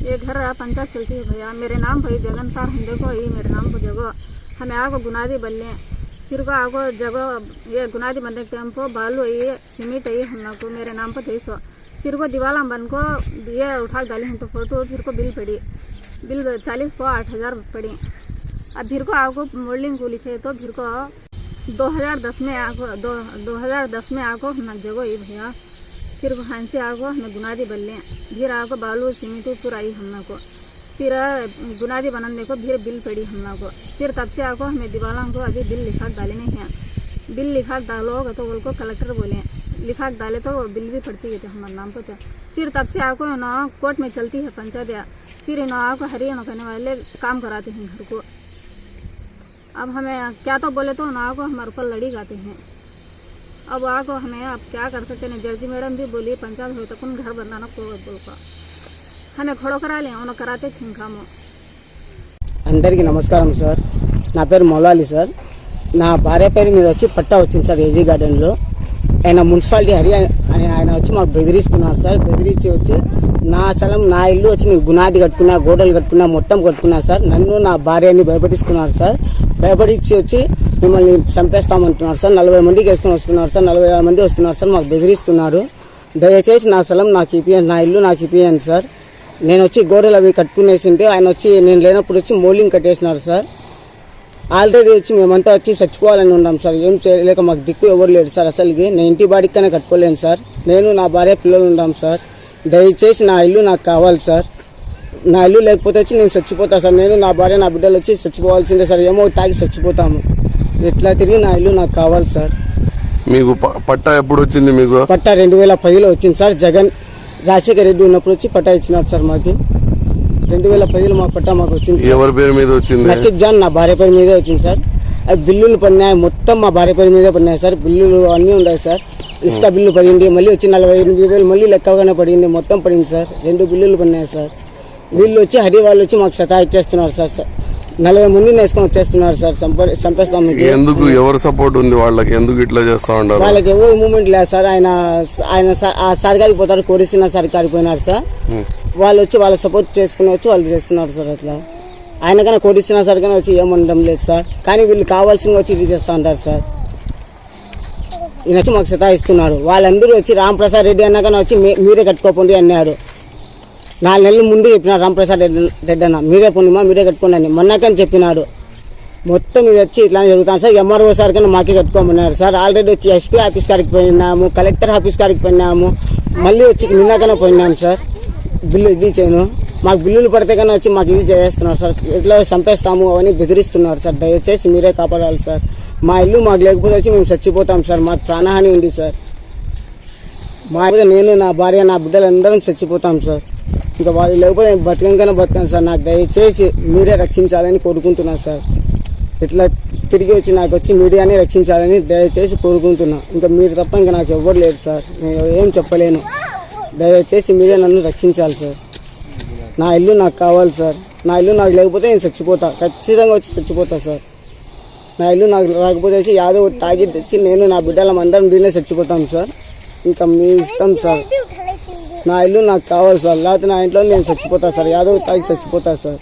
ये घर पंचायत चलती है भैया, मेरे नाम भाई जगन सार हम देखो ये मेरे नाम को जगह हमें आगो गुनादी बल्ले फिर को आगो जगह ये गुनादी बनने टाइम को बालू ये सीमेंट ये हम को मेरे नाम पर 300 फिर को दीवाला बन को ये उठा डाले हैं तो फोटो फिर को बिल पड़ी बिल 40 को 8000 पड़ी। अब फिर को आगो मोल्डिंग को लिखे तो फिर को 2010 में आगो 2010 में आगो हम जगह ये भैया फिर वहाँ से आगो हमें गुनादी बल्ले फिर आगो बालू सीमेंट पूरा आई हम को फिर गुनादी बनाने को फिर बिल पड़ी हम को फिर तब से आगो हमें दीवाला को अभी बिल लिखा डाले नहीं है। बिल लिखा डालोगे तो उनको कलेक्टर बोले लिखा डाले तो बिल भी पड़ती है तो हमारे नाम पर फिर तब से आगो ना कोर्ट में चलती है पंचायत या फिर ना आगो हरियाणा करने वाले काम कराते हैं घर को। अब हमें क्या तो बोले तो ना आगो हमारे ऊपर लड़ी गाते हैं। अब आगो हमें अब क्या कर सकते हैं, जज मैडम भी बोली पंचायत हो तो कौन घर बनाना को बोल हमें खड़ो करा ले उन्होंने कराते थे कामो। అందరికీ నమస్కారం సార్, నా పేరు మౌలాలి సార్. నా భార్య పేరు మీద వచ్చి పట్టా వచ్చింది సార్ ఏజీ గార్డెన్లో. ఆయన మున్సిపాలిటీ అని ఆయన వచ్చి మాకు బెదిరిస్తున్నారు సార్. బెదిరించి వచ్చి నా స్థలం నా ఇల్లు వచ్చి నేను గునాది కట్టుకున్నా గోడలు కట్టుకున్నా మొత్తం కట్టుకున్నా సార్. నన్ను నా భార్యని భయపడిస్తున్నారు సార్. భయపడించి వచ్చి మిమ్మల్ని చంపేస్తామంటున్నారు సార్. 40 మందికి వేసుకొని వస్తున్నారు సార్. 40 మంది వస్తున్నారు సార్. మాకు బెదిరిస్తున్నారు. దయచేసి నా స్థలం నాకు ఇప్పియండి, నా ఇల్లు నాకు ఇప్పియండి సార్. నేను వచ్చి గోడలు అవి కట్టుకునేసింటే ఆయన వచ్చి నేను లేనప్పుడు వచ్చి మోలింగ్ కట్టేసినారు సార్. ఆల్రెడీ వచ్చి మేమంతా వచ్చి చచ్చిపోవాలని ఉన్నాం సార్. ఏం చేయలేక మాకు దిక్కు ఎవరు లేరు సార్. అసలుకి నేను ఇంటి బాడికనే కట్టుకోలేను సార్. నేను నా భార్య పిల్లలు ఉన్నాం సార్. దయచేసి నా ఇల్లు నాకు కావాలి సార్. నా ఇల్లు లేకపోతే వచ్చి నేను చచ్చిపోతా సార్. నేను నా భార్య నా బిడ్డలు వచ్చి చచ్చిపోవాల్సిందే సార్. ఏమో తాగి చచ్చిపోతాము. ఎట్లా తిరిగి నా ఇల్లు నాకు కావాలి సార్. మీకు పట్టా ఎప్పుడు వచ్చింది? మీకు పట్టా 2010లో వచ్చింది సార్. జగన్ రాజశేఖర్ రెడ్డి ఉన్నప్పుడు వచ్చి పట్టా ఇచ్చినారు సార్. మాకు 2010లో మా పట్టా మాకు వచ్చింది. ఎవరి పేరు మీద వచ్చింది? నసీబ్ జాన్ నా భార్య పేరు మీదే వచ్చింది సార్. అది బిల్లులు పడినాయి మొత్తం మా భార్య పేరు మీదే పడినాయి సార్. బిల్లులు అన్నీ ఉన్నాయి సార్. ఇసుక బిల్లు పడింది, మళ్ళీ వచ్చి 48,000 మళ్ళీ లెక్కగానే పడింది, మొత్తం పడింది సార్. 2 బిల్లులు పడినాయి సార్. వీళ్ళు వచ్చి హరి వాళ్ళు వచ్చి మాకు సతా ఇచ్చేస్తున్నారు సార్. 40 మందిని వేసుకొని వచ్చేస్తున్నారు సార్. చంపేస్తాం. ఎందుకు ఎవరు సపోర్ట్ ఉంది వాళ్ళకి? ఎందుకు ఇట్లా చేస్తా ఉన్నారు? వాళ్ళకి ఎవరు మూమెంట్ లేదు సార్. ఆయన ఆ సర్కారికి పోతారు, కోరిసిన సర్కారికి పోయినారు సార్. వాళ్ళు వచ్చి వాళ్ళ సపోర్ట్ చేసుకుని వచ్చి వాళ్ళు చేస్తున్నారు సార్. అట్లా ఆయన కన్నా కోరిసిన సర్కార్ వచ్చి ఏమనడం లేదు సార్. కానీ వీళ్ళు కావాల్సింది వచ్చి ఇది చేస్తూ ఉంటారు సార్. ఈయన వచ్చి మాకు సతాయిస్తున్నారు. వాళ్ళందరూ వచ్చి రాంప్రసాద్ రెడ్డి అన్న కన్నా వచ్చి మీరే కట్టుకోకండి అన్నారు. 4 నెలల ముందు చెప్పినాడు రాంప్రసాద్ రెడ్డి అన్న మీరే పొందిమా మీరే కట్టుకోండి అని. మొన్నకని చెప్పినాడు. మొత్తం ఇది వచ్చి ఇట్లా జరుగుతాను సార్. ఎంఆర్ఓ సార్ కన్నా మాకే కట్టుకోమన్నారు సార్. ఆల్రెడీ వచ్చి ఎస్పీ ఆఫీస్ కాడికి పోయినాము, కలెక్టర్ ఆఫీస్ కాడికి పోయినాము, మళ్ళీ వచ్చి నిన్నకన్నా పోయినాము సార్. బిల్లు ఇది చేయను మాకు బిల్లులు పడితే కన్నా వచ్చి మాకు ఇది చేస్తున్నారు సార్. ఇట్లా చంపేస్తాము అవన్నీ బెదిరిస్తున్నారు సార్. దయచేసి మీరే కాపాడాలి సార్. మా ఇల్లు మాకు లేకపోతే వచ్చి మేము చచ్చిపోతాం సార్. మాకు ప్రాణహాని ఉంది సార్. మా నేను నా భార్య నా బిడ్డలు అందరం చచ్చిపోతాం సార్. ఇంకా వాళ్ళు లేకపోతే బతకంగానే బతకాను సార్. నాకు దయచేసి మీరే రక్షించాలని కోరుకుంటున్నాను సార్. ఇట్లా తిరిగి వచ్చి నాకు వచ్చి మీడియాని రక్షించాలని దయచేసి కోరుకుంటున్నా. ఇంకా మీరు తప్ప ఇంకా నాకు ఎవ్వరు లేరు సార్. నేను ఏం చెప్పలేను. దయచేసి మీరే నన్ను రక్షించాలి సార్. నా ఇల్లు నాకు కావాలి సార్. నా ఇల్లు నాకు లేకపోతే నేను చచ్చిపోతా, ఖచ్చితంగా వచ్చి చచ్చిపోతా సార్. నా ఇల్లు నాకు రాకపోతే వచ్చి యాదో తాగి తెచ్చి నేను నా బిడ్డలం అందరం దీన్నే చచ్చిపోతాం సార్. ఇంకా మీ ఇష్టం సార్. నా ఇల్లు నాకు కావాలి సార్. లేకపోతే నా ఇంట్లో నేను చచ్చిపోతా సార్. యాదో తాగి చచ్చిపోతా సార్.